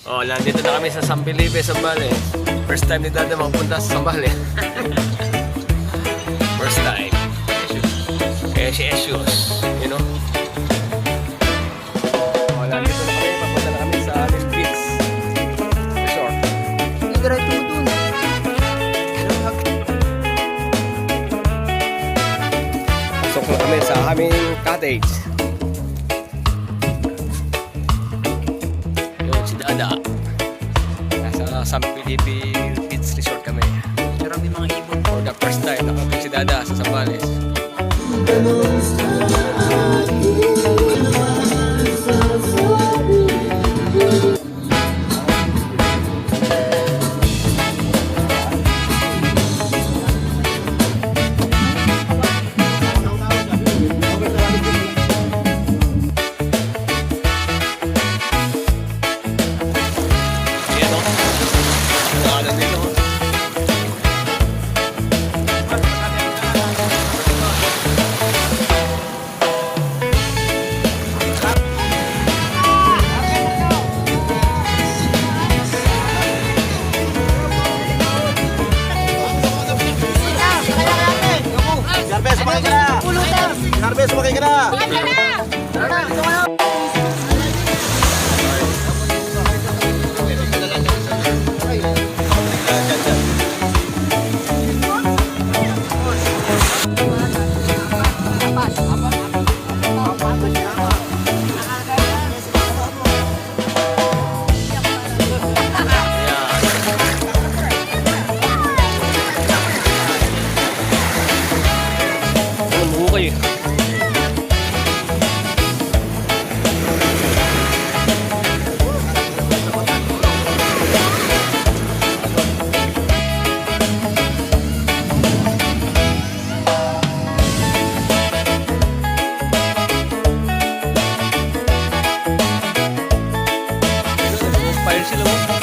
Oh, nandito na kami sa San Felipe, Zambales. First time ni Dada magpunta sa Zambales. First time. Kaya si Jesus, you know. Oh, nandito na kami. Papunta na kami sa Alice Beach Resort. Nag-drive mo dun. Pasok na kami sa aming cottage. Yun, si Dada. Nasa San Felipe Beach Resort kami. Marami mga ibon. For the first time, nakapit si Dada sa Zambales. Ayan o. Nakalan dito. Jarves, sumakay ka na! Jarves, sumakay ka na! Ano mo kayo? Fire sila mo.